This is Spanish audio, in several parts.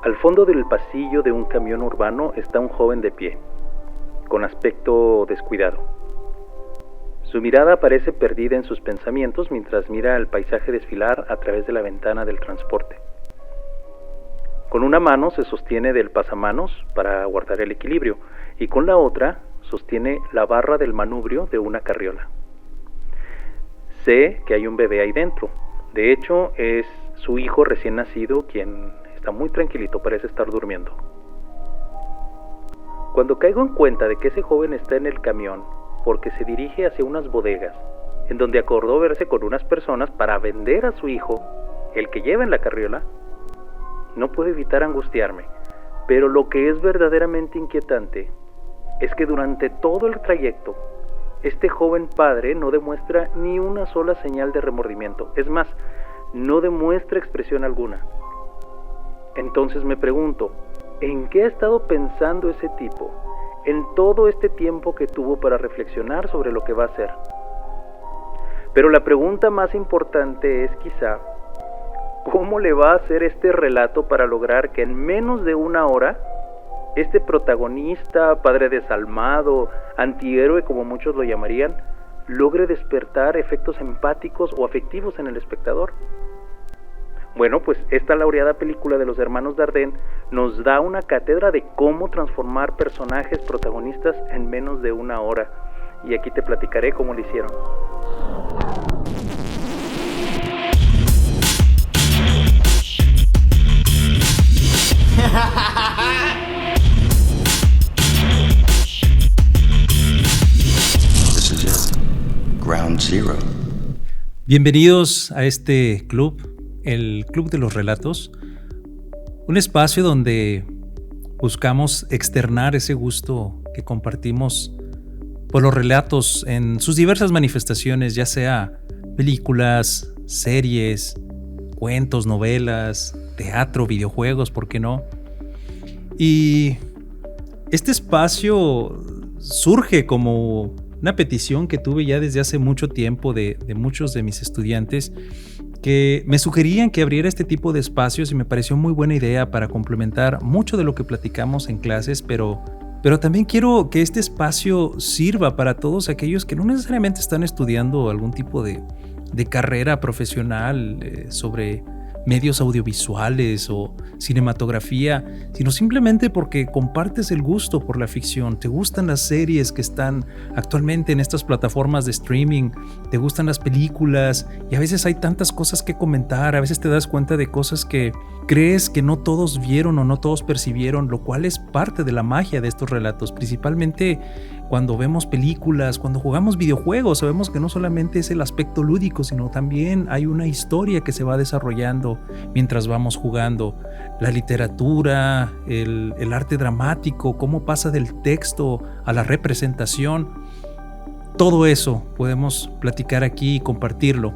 Al fondo del pasillo de un camión urbano está un joven de pie, con aspecto descuidado. Su mirada parece perdida en sus pensamientos mientras mira el paisaje desfilar a través de la ventana del transporte. Con una mano se sostiene del pasamanos para guardar el equilibrio y con la otra sostiene la barra del manubrio de una carriola. Sé que hay un bebé ahí dentro. De hecho, es su hijo recién nacido quien está muy tranquilito, parece estar durmiendo. Cuando caigo en cuenta de que ese joven está en el camión porque se dirige hacia unas bodegas en donde acordó verse con unas personas para vender a su hijo, el que lleva en la carriola, no puedo evitar angustiarme. Pero lo que es verdaderamente inquietante es que durante todo el trayecto este joven padre no demuestra ni una sola señal de remordimiento. Es más, no demuestra expresión alguna. Entonces me pregunto, ¿en qué ha estado pensando ese tipo en todo este tiempo que tuvo para reflexionar sobre lo que va a hacer? Pero la pregunta más importante es quizá, ¿cómo le va a hacer este relato para lograr que en menos de una hora este protagonista, padre desalmado, antihéroe como muchos lo llamarían, logre despertar efectos empáticos o afectivos en el espectador? Bueno, pues esta laureada película de los hermanos Dardenne nos da una cátedra de cómo transformar personajes protagonistas en menos de una hora. Y aquí te platicaré cómo lo hicieron. This is it. Ground Zero. Bienvenidos a este club, el Club de los Relatos, un espacio donde buscamos externar ese gusto que compartimos por los relatos en sus diversas manifestaciones, ya sea películas, series, cuentos, novelas, teatro, videojuegos, ¿por qué no? Y este espacio surge como una petición que tuve ya desde hace mucho tiempo de muchos de mis estudiantes que me sugerían que abriera este tipo de espacios y me pareció muy buena idea para complementar mucho de lo que platicamos en clases, pero también quiero que este espacio sirva para todos aquellos que no necesariamente están estudiando algún tipo de carrera profesional sobre medios audiovisuales o cinematografía, sino simplemente porque compartes el gusto por la ficción, te gustan las series que están actualmente en estas plataformas de streaming, te gustan las películas y a veces hay tantas cosas que comentar, a veces te das cuenta de cosas que crees que no todos vieron o no todos percibieron, lo cual es parte de la magia de estos relatos, principalmente cuando vemos películas, cuando jugamos videojuegos, sabemos que no solamente es el aspecto lúdico, sino también hay una historia que se va desarrollando mientras vamos jugando. La literatura, el arte dramático, cómo pasa del texto a la representación, todo eso podemos platicar aquí y compartirlo.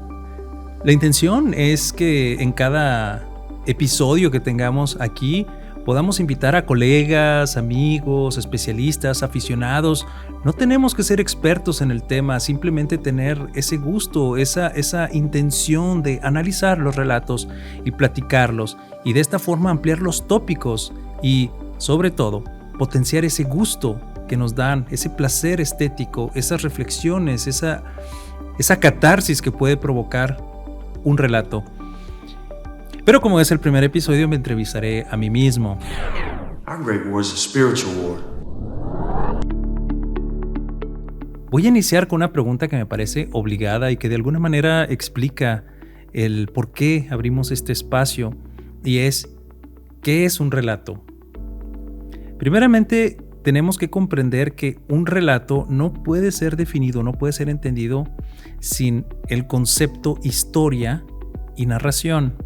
La intención es que en cada episodio que tengamos aquí podamos invitar a colegas, amigos, especialistas, aficionados. No tenemos que ser expertos en el tema, simplemente tener ese gusto, esa intención de analizar los relatos y platicarlos y de esta forma ampliar los tópicos y, sobre todo, potenciar ese gusto que nos dan, ese placer estético, esas reflexiones, esa catarsis que puede provocar un relato. Pero como es el primer episodio, me entrevistaré a mí mismo. Our Great War is a spiritual war. Voy a iniciar con una pregunta que me parece obligada y que de alguna manera explica el por qué abrimos este espacio, y es, ¿qué es un relato? Primeramente, tenemos que comprender que un relato no puede ser definido, no puede ser entendido sin el concepto historia y narración.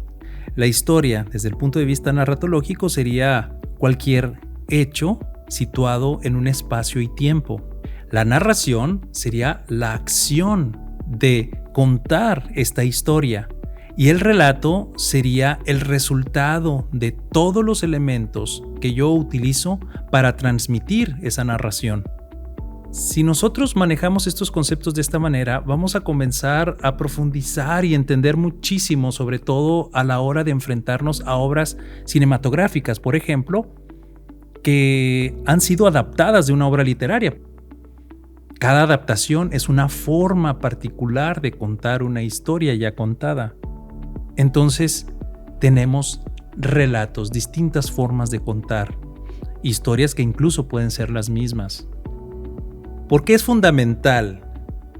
La historia, desde el punto de vista narratológico, sería cualquier hecho situado en un espacio y tiempo. La narración sería la acción de contar esta historia. Y el relato sería el resultado de todos los elementos que yo utilizo para transmitir esa narración. Si nosotros manejamos estos conceptos de esta manera, vamos a comenzar a profundizar y entender muchísimo, sobre todo a la hora de enfrentarnos a obras cinematográficas, por ejemplo, que han sido adaptadas de una obra literaria. Cada adaptación es una forma particular de contar una historia ya contada. Entonces, tenemos relatos, distintas formas de contar, historias que incluso pueden ser las mismas. ¿Por qué es fundamental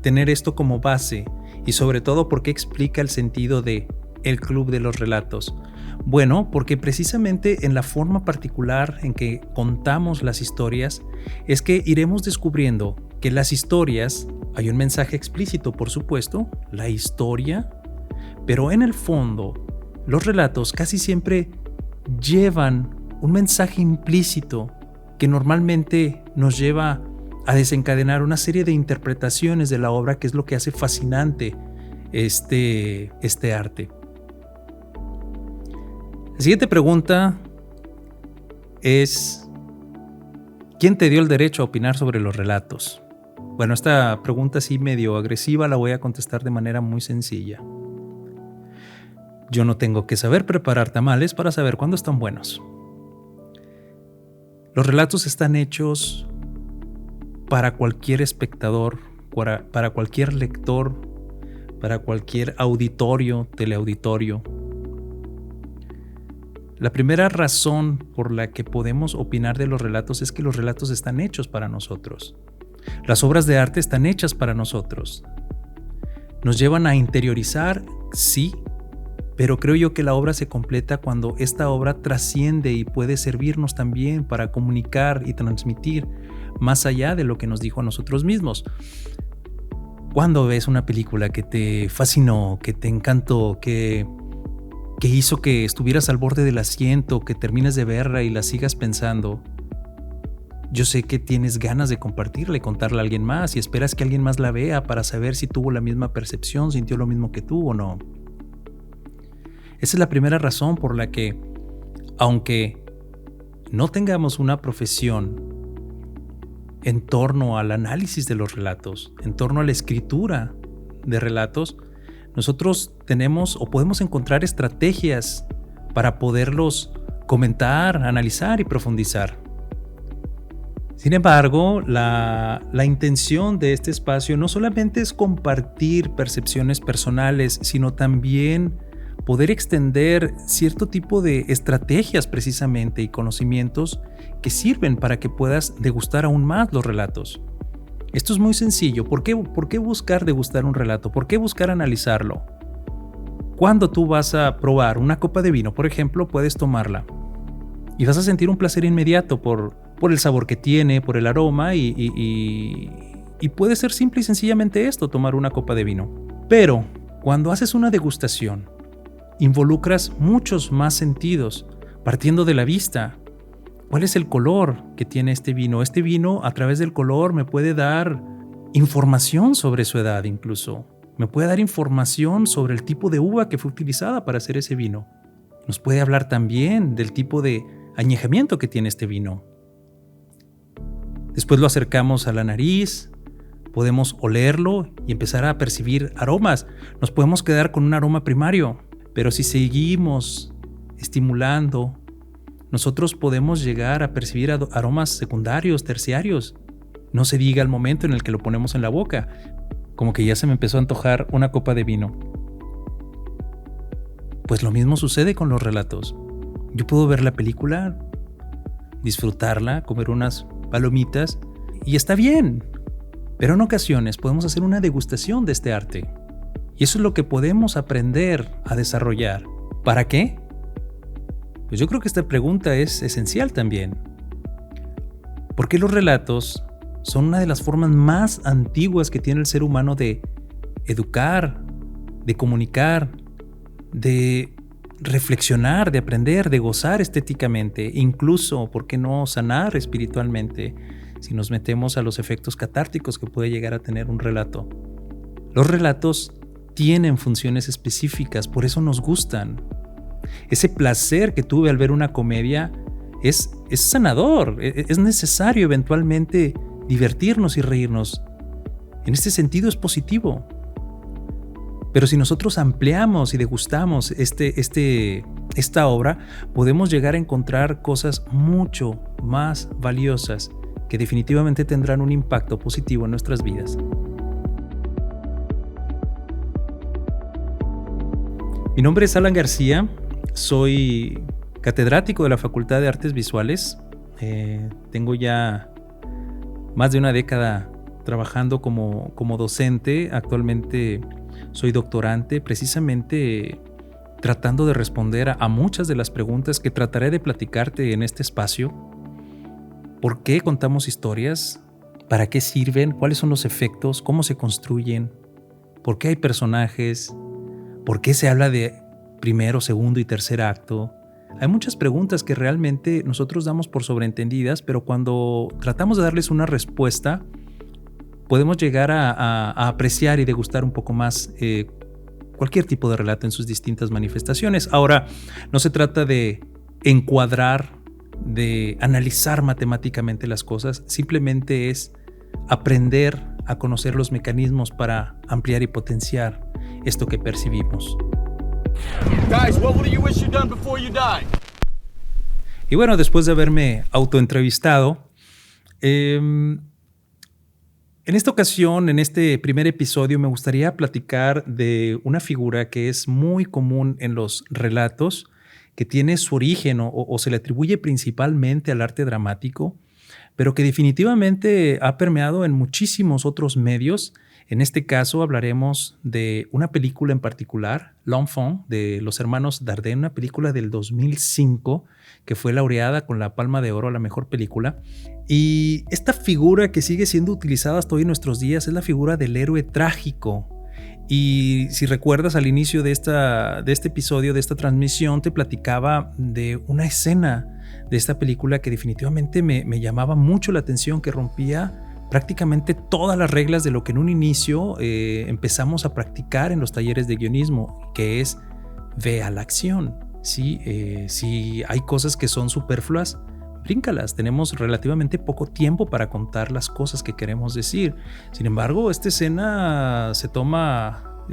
tener esto como base? Y sobre todo, ¿por qué explica el sentido de el Club de los Relatos? Bueno, porque precisamente en la forma particular en que contamos las historias es que iremos descubriendo que las historias, hay un mensaje explícito, por supuesto, la historia, pero en el fondo, los relatos casi siempre llevan un mensaje implícito que normalmente nos lleva a desencadenar una serie de interpretaciones de la obra, que es lo que hace fascinante este arte. La siguiente pregunta es: ¿quién te dio el derecho a opinar sobre los relatos? Bueno, esta pregunta así medio agresiva la voy a contestar de manera muy sencilla. Yo no tengo que saber preparar tamales para saber cuándo están buenos. Los relatos están hechos para cualquier espectador, para cualquier lector, para cualquier auditorio, teleauditorio. La primera razón por la que podemos opinar de los relatos es que los relatos están hechos para nosotros. Las obras de arte están hechas para nosotros. Nos llevan a interiorizar, sí, pero creo yo que la obra se completa cuando esta obra trasciende y puede servirnos también para comunicar y transmitir más allá de lo que nos dijo a nosotros mismos. Cuando ves una película que te fascinó, que te encantó, que hizo que estuvieras al borde del asiento, que termines de verla y la sigas pensando, yo sé que tienes ganas de compartirla y contarla a alguien más y esperas que alguien más la vea para saber si tuvo la misma percepción, sintió lo mismo que tú o no. Esa es la primera razón por la que, aunque no tengamos una profesión en torno al análisis de los relatos, en torno a la escritura de relatos, nosotros tenemos o podemos encontrar estrategias para poderlos comentar, analizar y profundizar. Sin embargo, la intención de este espacio no solamente es compartir percepciones personales, sino también poder extender cierto tipo de estrategias precisamente y conocimientos que sirven para que puedas degustar aún más los relatos. Esto es muy sencillo. ¿Por qué buscar degustar un relato? ¿Por qué buscar analizarlo? Cuando tú vas a probar una copa de vino, por ejemplo, puedes tomarla y vas a sentir un placer inmediato por el sabor que tiene, por el aroma y puede ser simple y sencillamente esto, tomar una copa de vino. Pero cuando haces una degustación, involucras muchos más sentidos, partiendo de la vista. ¿Cuál es el color que tiene este vino? Este vino, a través del color, me puede dar información sobre su edad incluso. Me puede dar información sobre el tipo de uva que fue utilizada para hacer ese vino. Nos puede hablar también del tipo de añejamiento que tiene este vino. Después lo acercamos a la nariz, podemos olerlo y empezar a percibir aromas. Nos podemos quedar con un aroma primario. Pero si seguimos estimulando, nosotros podemos llegar a percibir aromas secundarios, terciarios. No se diga el momento en el que lo ponemos en la boca, como que ya se me empezó a antojar una copa de vino. Pues lo mismo sucede con los relatos. Yo puedo ver la película, disfrutarla, comer unas palomitas y está bien. Pero en ocasiones podemos hacer una degustación de este arte. Y eso es lo que podemos aprender a desarrollar. ¿Para qué? Pues yo creo que esta pregunta es esencial también. Porque los relatos son una de las formas más antiguas que tiene el ser humano de educar, de comunicar, de reflexionar, de aprender, de gozar estéticamente, incluso, ¿por qué no sanar espiritualmente si nos metemos a los efectos catárticos que puede llegar a tener un relato? Los relatos tienen funciones específicas, por eso nos gustan. Ese placer que tuve al ver una comedia es sanador, es necesario eventualmente divertirnos y reírnos. En este sentido es positivo. Pero si nosotros ampliamos y degustamos esta obra, podemos llegar a encontrar cosas mucho más valiosas que definitivamente tendrán un impacto positivo en nuestras vidas. Mi nombre es Alan García, soy catedrático de la Facultad de Artes Visuales. Tengo ya más de una década trabajando como docente. Actualmente soy doctorante, precisamente tratando de responder a muchas de las preguntas que trataré de platicarte en este espacio. ¿Por qué contamos historias? ¿Para qué sirven? ¿Cuáles son los efectos? ¿Cómo se construyen? ¿Por qué hay personajes? ¿Por qué se habla de primero, segundo y tercer acto? Hay muchas preguntas que realmente nosotros damos por sobreentendidas, pero cuando tratamos de darles una respuesta, podemos llegar a apreciar y degustar un poco más cualquier tipo de relato en sus distintas manifestaciones. Ahora, no se trata de encuadrar, de analizar matemáticamente las cosas, simplemente es aprender a conocer los mecanismos para ampliar y potenciar esto que percibimos. Guys, what do you wish you'd done before you died? Y bueno, después de haberme autoentrevistado, en esta ocasión, en este primer episodio, me gustaría platicar de una figura que es muy común en los relatos, que tiene su origen o se le atribuye principalmente al arte dramático, pero que definitivamente ha permeado en muchísimos otros medios. En este caso hablaremos de una película en particular, L'Enfant, de los hermanos Dardenne, una película del 2005 que fue laureada con la Palma de Oro a la mejor película. Y esta figura que sigue siendo utilizada hasta hoy en nuestros días es la figura del héroe trágico. Y si recuerdas, al inicio de este episodio, de esta transmisión, te platicaba de una escena de esta película que definitivamente me llamaba mucho la atención, que rompía prácticamente todas las reglas de lo que en un inicio empezamos a practicar en los talleres de guionismo, que es ve a la acción. ¿Sí? Si hay cosas que son superfluas, bríncalas. Tenemos relativamente poco tiempo para contar las cosas que queremos decir. Sin embargo, esta escena se toma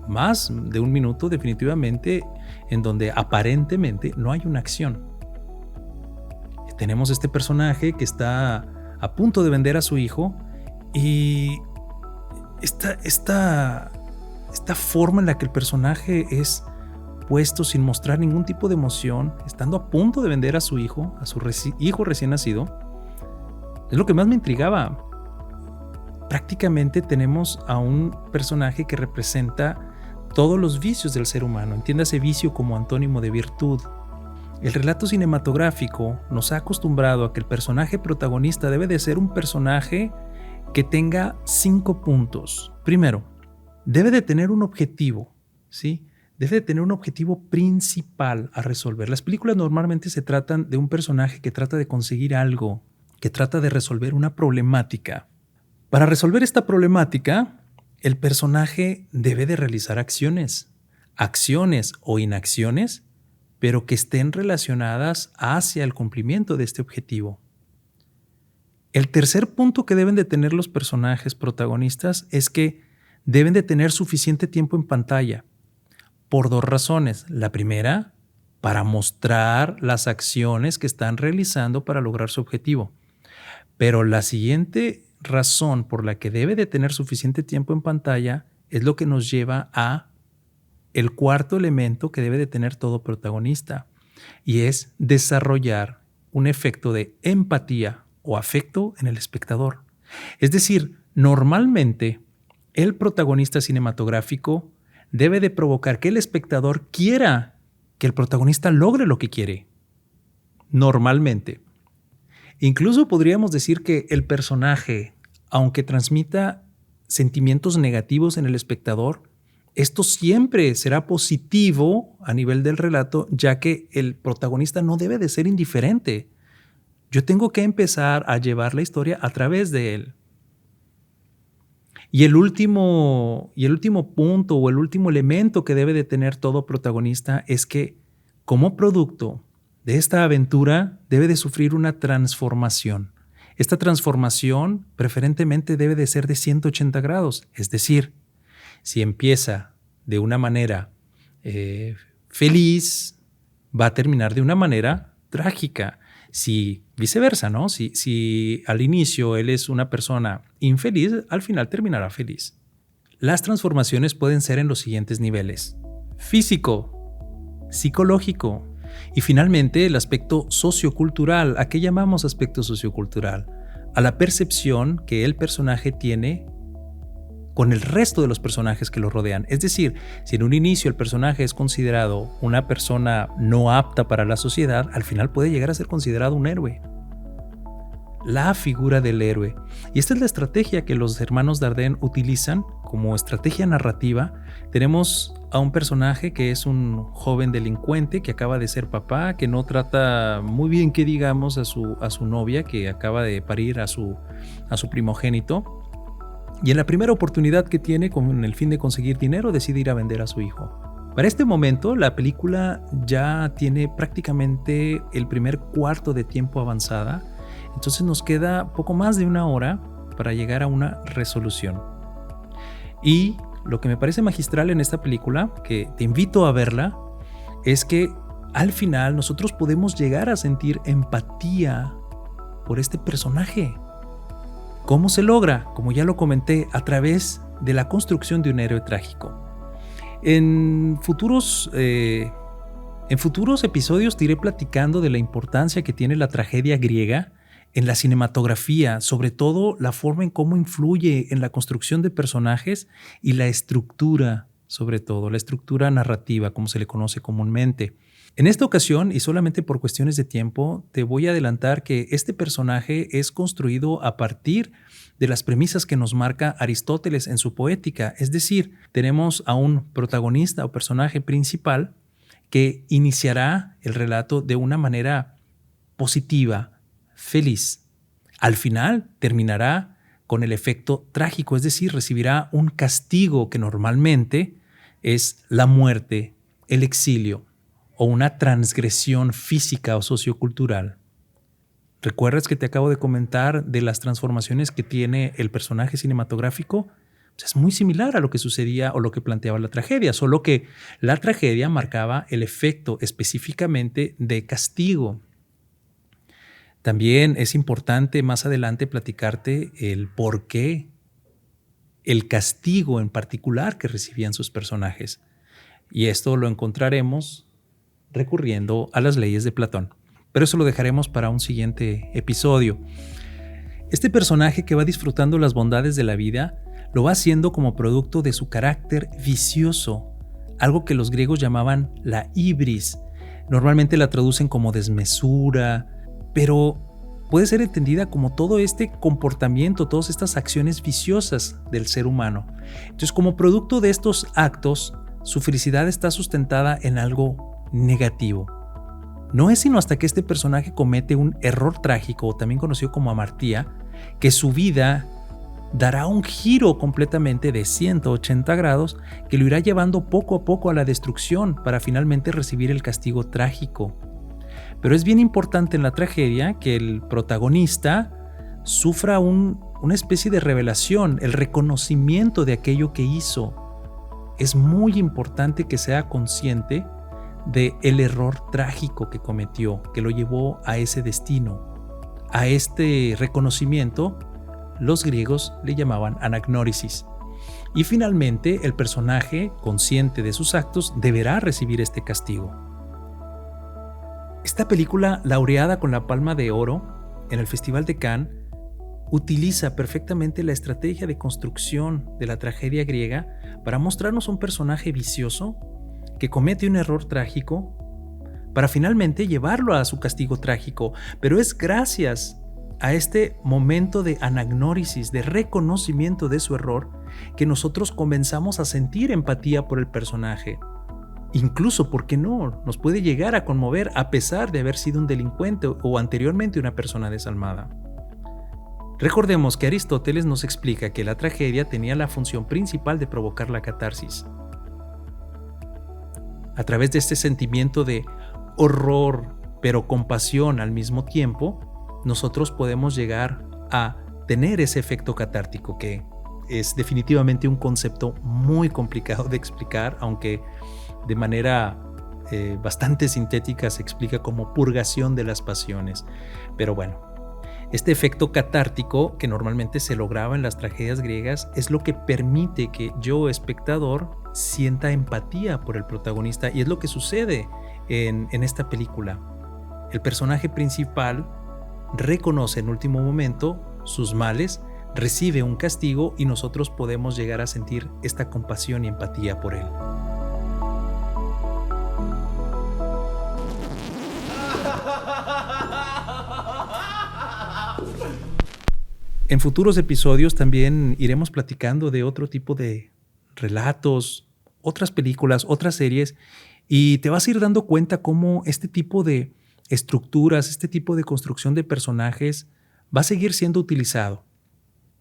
más de un minuto definitivamente, en donde aparentemente no hay una acción. Tenemos este personaje que está a punto de vender a su hijo, y esta forma en la que el personaje es puesto sin mostrar ningún tipo de emoción, estando a punto de vender a su hijo, hijo recién nacido, es lo que más me intrigaba. Prácticamente tenemos a un personaje que representa todos los vicios del ser humano. Entiéndase vicio como antónimo de virtud. El relato cinematográfico nos ha acostumbrado a que el personaje protagonista debe de ser un personaje que tenga 5 puntos. Primero, debe de tener un objetivo, ¿sí? Debe de tener un objetivo principal a resolver. Las películas normalmente se tratan de un personaje que trata de conseguir algo, que trata de resolver una problemática. Para resolver esta problemática, el personaje debe de realizar acciones o inacciones, pero que estén relacionadas hacia el cumplimiento de este objetivo. El tercer punto que deben de tener los personajes protagonistas es que deben de tener suficiente tiempo en pantalla, por 2 razones. La primera, para mostrar las acciones que están realizando para lograr su objetivo. Pero la siguiente razón por la que debe de tener suficiente tiempo en pantalla es lo que nos lleva a el cuarto elemento que debe de tener todo protagonista, y es desarrollar un efecto de empatía o afecto en el espectador. Es decir, normalmente el protagonista cinematográfico debe de provocar que el espectador quiera que el protagonista logre lo que quiere. Normalmente. Incluso podríamos decir que el personaje, aunque transmita sentimientos negativos en el espectador, esto siempre será positivo a nivel del relato, ya que el protagonista no debe de ser indiferente. Yo tengo que empezar a llevar la historia a través de él. Y el último punto o el último elemento que debe de tener todo protagonista es que, como producto de esta aventura, debe de sufrir una transformación. Esta transformación preferentemente debe de ser de 180 grados, es decir, si empieza de una manera feliz, va a terminar de una manera trágica. Si viceversa, ¿no? Si al inicio él es una persona infeliz, al final terminará feliz. Las transformaciones pueden ser en los siguientes niveles: físico, psicológico y finalmente el aspecto sociocultural. ¿A qué llamamos aspecto sociocultural? A la percepción que el personaje tiene con el resto de los personajes que lo rodean. Es decir, si en un inicio el personaje es considerado una persona no apta para la sociedad, al final puede llegar a ser considerado un héroe. La figura del héroe. Y esta es la estrategia que los hermanos Dardenne utilizan como estrategia narrativa. Tenemos a un personaje que es un joven delincuente que acaba de ser papá, que no trata muy bien, que digamos, a su novia, que acaba de parir a su primogénito. Y en la primera oportunidad que tiene, con el fin de conseguir dinero, decide ir a vender a su hijo. Para este momento, la película ya tiene prácticamente el primer cuarto de tiempo avanzada. Entonces nos queda poco más de una hora para llegar a una resolución. Y lo que me parece magistral en esta película, que te invito a verla, es que al final nosotros podemos llegar a sentir empatía por este personaje. ¿Cómo se logra? Como ya lo comenté, a través de la construcción de un héroe trágico. En futuros episodios te iré platicando de la importancia que tiene la tragedia griega en la cinematografía, sobre todo la forma en cómo influye en la construcción de personajes y la estructura, sobre todo la estructura narrativa, como se le conoce comúnmente. En esta ocasión, y solamente por cuestiones de tiempo, te voy a adelantar que este personaje es construido a partir de las premisas que nos marca Aristóteles en su Poética. Es decir, tenemos a un protagonista o personaje principal que iniciará el relato de una manera positiva, feliz. Al final terminará con el efecto trágico, es decir, recibirá un castigo que normalmente es la muerte, el exilio o una transgresión física o sociocultural. ¿Recuerdas que te acabo de comentar de las transformaciones que tiene el personaje cinematográfico? Pues es muy similar a lo que sucedía o lo que planteaba la tragedia, solo que la tragedia marcaba el efecto específicamente de castigo. También es importante más adelante platicarte el por qué, el castigo en particular que recibían sus personajes. Y esto lo encontraremos recurriendo a las leyes de Platón. Pero eso lo dejaremos para un siguiente episodio. Este personaje que va disfrutando las bondades de la vida lo va haciendo como producto de su carácter vicioso, algo que los griegos llamaban la ibris. Normalmente la traducen como desmesura, pero puede ser entendida como todo este comportamiento, todas estas acciones viciosas del ser humano. Entonces, como producto de estos actos, su felicidad está sustentada en algo negativo. No es sino hasta que este personaje comete un error trágico, también conocido como amartía, que su vida dará un giro completamente de 180 grados que lo irá llevando poco a poco a la destrucción para finalmente recibir el castigo trágico. Pero es bien importante en la tragedia que el protagonista sufra una especie de revelación, el reconocimiento de aquello que hizo. Es muy importante que sea consciente del error trágico que cometió, que lo llevó a ese destino. A este reconocimiento, los griegos le llamaban anagnórisis. Y finalmente, el personaje, consciente de sus actos, deberá recibir este castigo. Esta película, laureada con la Palma de Oro en el Festival de Cannes, utiliza perfectamente la estrategia de construcción de la tragedia griega para mostrarnos un personaje vicioso que comete un error trágico para finalmente llevarlo a su castigo trágico. Pero es gracias a este momento de anagnórisis, de reconocimiento de su error, que nosotros comenzamos a sentir empatía por el personaje. Incluso, ¿por qué no? Nos puede llegar a conmover a pesar de haber sido un delincuente o anteriormente una persona desalmada. Recordemos que Aristóteles nos explica que la tragedia tenía la función principal de provocar la catarsis. A través de este sentimiento de horror, pero compasión al mismo tiempo, nosotros podemos llegar a tener ese efecto catártico, que es definitivamente un concepto muy complicado de explicar, aunque de manera bastante sintética se explica como purgación de las pasiones. Pero bueno, este efecto catártico que normalmente se lograba en las tragedias griegas es lo que permite que yo, espectador, sienta empatía por el protagonista, y es lo que sucede en esta película. El personaje principal reconoce en último momento sus males, recibe un castigo y nosotros podemos llegar a sentir esta compasión y empatía por él. En futuros episodios también iremos platicando de otro tipo de relatos, otras películas, otras series, y te vas a ir dando cuenta cómo este tipo de estructuras, este tipo de construcción de personajes va a seguir siendo utilizado.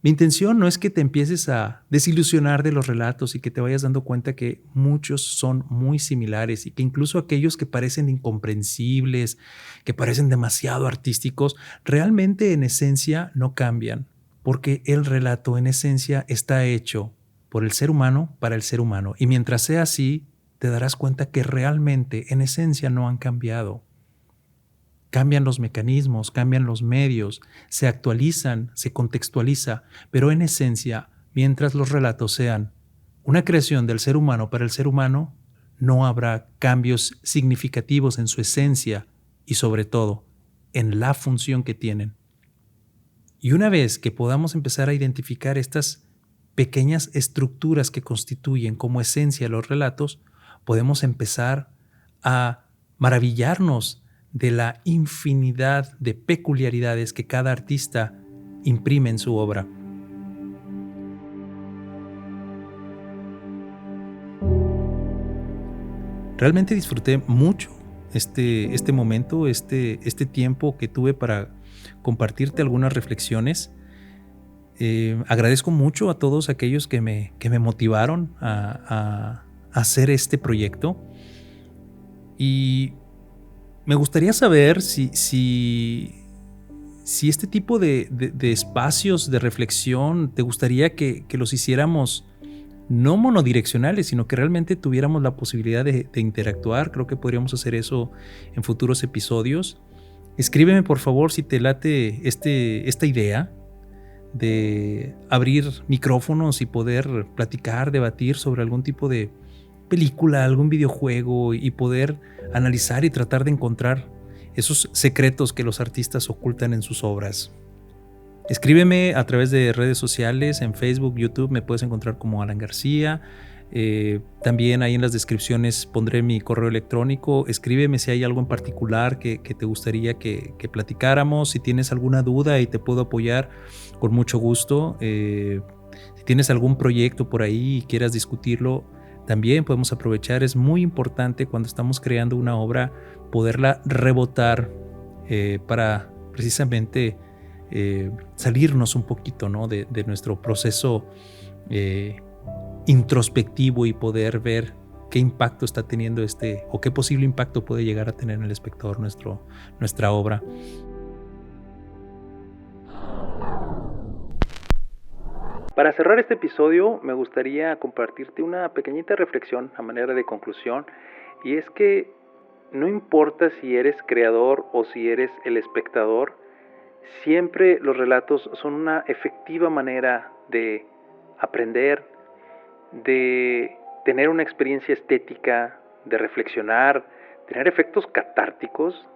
Mi intención no es que te empieces a desilusionar de los relatos y que te vayas dando cuenta que muchos son muy similares y que incluso aquellos que parecen incomprensibles, que parecen demasiado artísticos, realmente en esencia no cambian, porque el relato en esencia está hecho por el ser humano para el ser humano. Y mientras sea así, te darás cuenta que realmente en esencia no han cambiado. Cambian los mecanismos, cambian los medios, se actualizan, se contextualiza, pero en esencia, mientras los relatos sean una creación del ser humano para el ser humano, no habrá cambios significativos en su esencia y sobre todo en la función que tienen. Y una vez que podamos empezar a identificar estas pequeñas estructuras que constituyen como esencia los relatos, podemos empezar a maravillarnos de la infinidad de peculiaridades que cada artista imprime en su obra. Realmente disfruté mucho este momento, este tiempo que tuve para compartirte algunas reflexiones. Agradezco mucho a todos aquellos que me motivaron a hacer este proyecto, y me gustaría saber si este tipo de espacios de reflexión te gustaría que los hiciéramos no monodireccionales, sino que realmente tuviéramos la posibilidad de interactuar. Creo que podríamos hacer eso en futuros episodios. Escríbeme por favor si te late esta idea de abrir micrófonos y poder platicar, debatir sobre algún tipo de película, algún videojuego, y poder analizar y tratar de encontrar esos secretos que los artistas ocultan en sus obras. Escríbeme a través de redes sociales, en Facebook, YouTube, me puedes encontrar como Alan García. También ahí en las descripciones pondré mi correo electrónico. Escríbeme si hay algo en particular que te gustaría que platicáramos. Si tienes alguna duda y te puedo apoyar, con mucho gusto. Si tienes algún proyecto por ahí y quieras discutirlo, también podemos aprovechar. Es muy importante cuando estamos creando una obra poderla rebotar para precisamente salirnos un poquito, ¿no?, de nuestro proceso introspectivo y poder ver qué impacto está teniendo o qué posible impacto puede llegar a tener en el espectador nuestra obra. Para cerrar este episodio, me gustaría compartirte una pequeñita reflexión a manera de conclusión, y es que no importa si eres creador o si eres el espectador, siempre los relatos son una efectiva manera de aprender, de tener una experiencia estética, de reflexionar, tener efectos catárticos,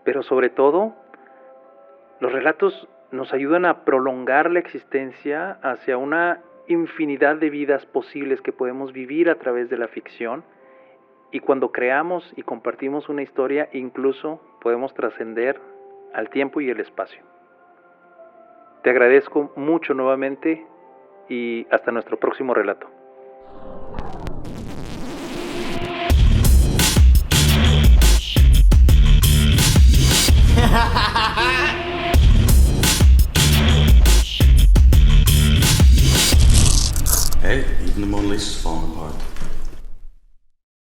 pero sobre todo, los relatos nos ayudan a prolongar la existencia hacia una infinidad de vidas posibles que podemos vivir a través de la ficción, y cuando creamos y compartimos una historia, incluso podemos trascender al tiempo y el espacio. Te agradezco mucho nuevamente y hasta nuestro próximo relato.